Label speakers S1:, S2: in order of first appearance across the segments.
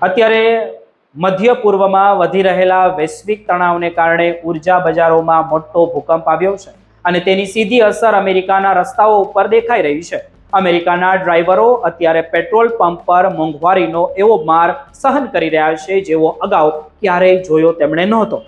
S1: અત્યારે મધ્ય પૂર્વમાં વધી રહેલા વૈશ્વિક તણાવને કારણે ઉર્જા બજારોમાં મોટો ભૂકંપ આવ્યો છે અને તેની સીધી અસર અમેરિકાના રસ્તાઓ ઉપર દેખાઈ રહી છે. અમેરિકાના ડ્રાઈવરો અત્યારે પેટ્રોલ પંપ પર મોંઘવારીનો એવો માર સહન કરી રહ્યા છે જેવો અગાઉ ક્યારેય જોયો તેમણે નહોતો.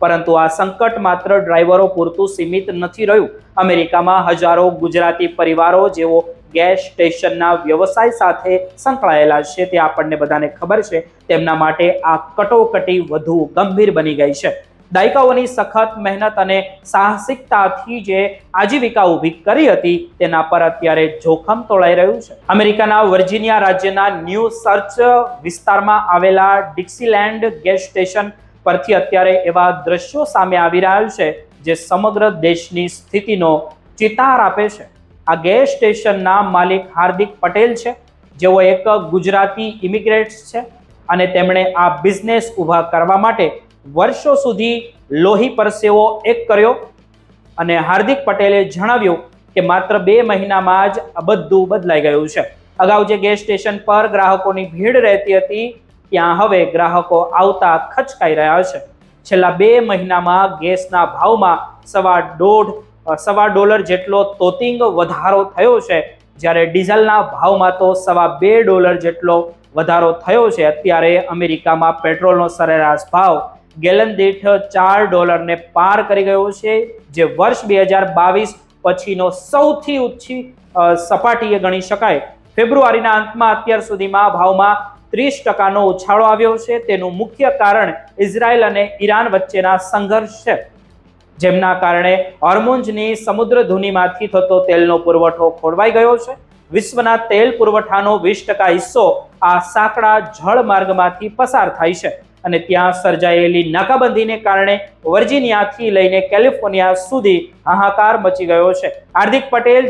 S1: પરંતુ આ સંકટ માત્ર ડ્રાઈવરો પૂરતું સીમિત નથી રહ્યું. અમેરિકામાં હજારો ગુજરાતી પરિવારો જેઓ ગેસ સ્ટેશનના વ્યવસાય સાથે સંકળાયેલા છે તે આપણને બધાને ખબર છે, તેમના માટે આ કટોકટી વધુ ગંભીર બની ગઈ છે. દાયકાઓની સખત મહેનત અને સાહસિકતાથી જે આજીવિકા ઊભી કરી હતી તેના પર અત્યારે જોખમ તોળાઈ રહ્યું છે. અમેરિકાના વર્જિનિયા રાજ્યના ન્યૂ સર્ચ વિસ્તારમાં આવેલા ડિક્સીલેન્ડ ગેસ સ્ટેશન પરથી અત્યારે એવા દ્રશ્યો સામે આવી રહ્યા છે જે સમગ્ર દેશની સ્થિતિનો ચિતાર આપે છે. આ ગેસ સ્ટેશનના માલિક હાર્દિક પટેલ છે, જેઓ એક ગુજરાતી ઇમિગ્રેન્ટ્સ છે અને તેમણે આ બિઝનેસ ઊભા કરવા માટે વર્ષો સુધી લોહી પરસેવો એક કર્યો. અને હાર્દિક પટેલે જણાવ્યું કે માત્ર 2 મહિનામાં જ આ બધું બદલાઈ ગયું છે. અગાઉ જે ગેસ સ્ટેશન પર ગ્રાહકોની ભીડ રહેતી હતી ત્યાં હવે ગ્રાહકો આવતા ખચકાઈ રહ્યા છે. છેલ્લા 2 મહિનામાં ગેસના ભાવમાં $1.25 જેટલો તોતિંગ વધારો થયો છે, જ્યારે ડીઝલના ભાવમાં તો $2.25 જેટલો વધારો થયો છે. અત્યારે અમેરિકામાં પેટ્રોલનો સરેરાશ ભાવ ગેલન દીઠ $4 ને પાર કરી ગયો છે, જે વર્ષ 2022 પછીનો સૌથી ઊંચી સપાટીએ ગણી શકાય. ફેબ્રુઆરીના અંતમાં અત્યાર સુધીમાં ભાવમાં 30% ઉછાળો આવ્યો છે. તેનું મુખ્ય કારણ ઇઝરાયલ અને ઈરાન વચ્ચેના સંઘર્ષ છે, જેમના કારણે હોર્મુઝની સમુદ્ર ધુનીમાંથી થતો તેલનો પુરવઠો ખોરવાઈ ગયો છે. વિશ્વના તેલ પુરવઠાનો 20% હિસ્સો આ સાંકડા જળમાર્ગમાંથી પસાર થાય છે અને ત્યાં સર્જાયેલી નાકાબંધીને કારણે વર્જિનિયાથી લઈને કેલિફોર્નિયા સુધી હાહાકાર મચી ગયો છે. હાર્દિક પટેલ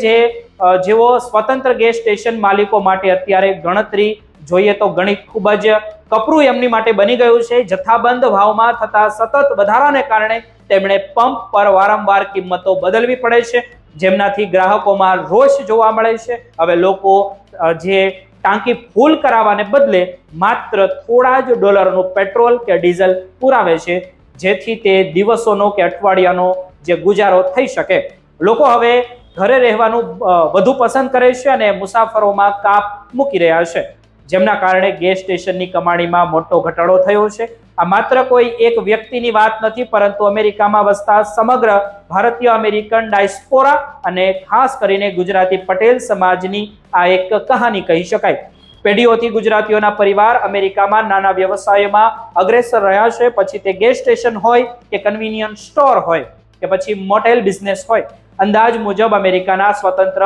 S1: જેઓ સ્વતંત્ર ગેસ સ્ટેશન માલિકો માટે અત્યારે ગણતરી જોઈએ તો ગણિત ખૂબ જ કપરું એમની માટે બની ગયું છે. જથ્થાબંધ ભાવમાં થતા સતત વધારાને કારણે તેમણે પંપ પર વારંવાર કિંમતો બદલવી પડે છે, જેમનાથી ગ્રાહકોમાં રોષ જોવા મળે છે. હવે લોકો જે ટાંકી ફૂલ કરાવવાને બદલે માત્ર થોડા જ ડોલરનું પેટ્રોલ કે ડીઝલ પુરાવે છે, જેથી તે દિવસોનો કે અઠવાડિયાનો જે ગુજારો થઈ શકે. લોકો હવે ઘરે રહેવાનું વધુ પસંદ કરે છે અને મુસાફરોમાં કાપ મૂકી રહ્યા છે, જેમના કારણે ગેસ સ્ટેશનની કમાણીમાં મોટો ઘટાડો થયો છે. આ માત્ર કોઈ એક વ્યક્તિની વાત નથી, પરંતુ અમેરિકામાં વસતા સમગ્ર ભારતીય અમેરિકન ડાયસ્પોરા અને ખાસ કરીને ગુજરાતી પટેલ સમાજની આ એક કહાની કહી શકાય. પેઢીઓથી ગુજરાતીઓના પરિવાર અમેરિકામાં નાના વ્યવસાયોમાં અગ્રેસર રહ્યા છે, પછી તે ગેસ સ્ટેશન હોય કે કન્વીનિયન્સ સ્ટોર હોય કે પછી મોટેલ બિઝનેસ હોય. અંદાજ મુજબ અમેરિકાના સ્વતંત્ર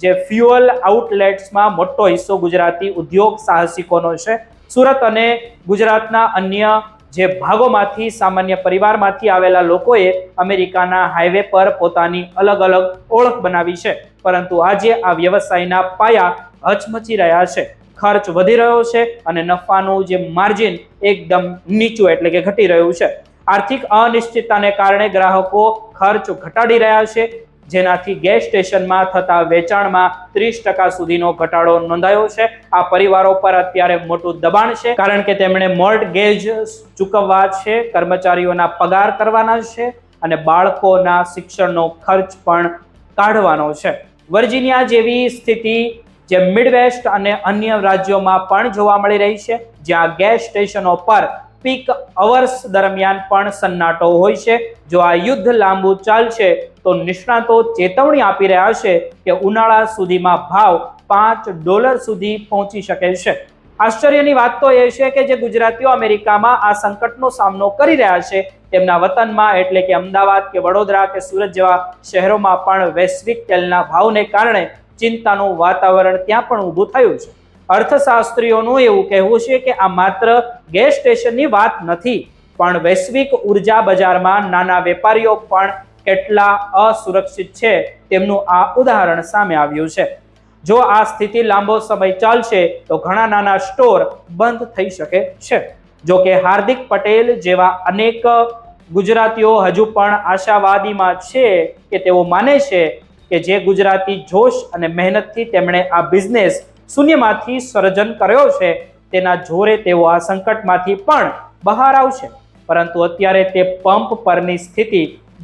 S1: જે ફ્યુઅલ આઉટલેટ્સમાં મોટો હિસ્સો ગુજરાતી ઉદ્યોગ સાહસિકોનો છે. સુરત અને ગુજરાતના અન્ય જે ભાગોમાંથી સામાન્ય પરિવારમાંથી આવેલા લોકોએ અમેરિકાના હાઈવે પર પોતાની અલગ અલગ ઓળખ બનાવી છે, પરંતુ આજે આ વ્યવસાયના પાયા હચમચી રહ્યા છે. ખર્ચ વધી રહ્યો છે અને નફાનું જે માર્જિન એકદમ નીચું એટલે કે ઘટી રહ્યું છે. આર્થિક અનિશ્ચિતતાને કારણે ગ્રાહકો ખર્ચ ઘટાડી રહ્યા છે, જેનાથી ગેસ સ્ટેશનમાં થતા વેચાણમાં 30% સુધીનો ઘટાડો નોંધાયો છે. આ પરિવારો પર અત્યારે મોટું દબાણ છે, કારણ કે તેમણે મોર્ટગેજ ચૂકવવા છે, કર્મચારીઓના પગાર કરવાના છે અને બાળકોના શિક્ષણનો ખર્ચ પણ કાઢવાનો છે. વર્જિનિયા જેવી સ્થિતિ જે મિડવેસ્ટ અને અન્ય રાજ્યોમાં પણ જોવા મળી રહી છે, જ્યાં ગેસ સ્ટેશનો પર પીક અવર્સ દરમિયાન પણ સન્નાટો હોય છે. જો આ યુદ્ધ લાંબુ ચાલશે તો નિષ્ણાતો ચેતવણી આપી રહ્યા છે કે ઉનાળા સુધીમાં ભાવ $5 સુધી પહોંચી શકે છે. આશ્ચર્યની વાત તો એ છે કે જે ગુજરાતીઓ અમેરિકામાં આ સંકટનો સામનો કરી રહ્યા છે, તેમના વતનમાં એટલે કે અમદાવાદ કે વડોદરા કે સુરત જેવા શહેરોમાં પણ વૈશ્વિક તેલના ભાવને કારણે ચિંતાનું વાતાવરણ ત્યાં પણ ઊભું થયું છે. અર્થશાસ્ત્રીઓનું એવું કહેવું છે કે આ માત્ર ગેસ સ્ટેશનની વાત નથી, પણ વૈશ્વિક ઉર્જા બજારમાં નાના વેપારીઓ પણ કેટલા અસુરક્ષિત છે તેમનું આ ઉદાહરણ સામે આવ્યું છે. જો આ સ્થિતિ લાંબો સમય ચાલશે તો ઘણા નાના સ્ટોર બંધ થઈ શકે છે. જો કે હાર્દિક પટેલ જેવા અનેક ગુજરાતીઓ હજુ પણ આશાવાદીમાં છે કે તેઓ માને છે કે જે ગુજરાતી જોશ અને મહેનતથી તેમણે આ બિઝનેસ શૂન્યમાંથી સર્જન કર્યો છે તેના જોરે તેઓ આ સંકટમાંથી પણ બહાર આવશે, પરંતુ અત્યારે તે પંપ પરની સ્થિતિ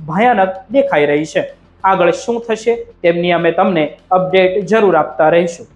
S1: ભયાનક દેખાઈ રહી છે. આગળ શું થશે તેમની અમે તમને અપડેટ જરૂર આપતા રહીશું.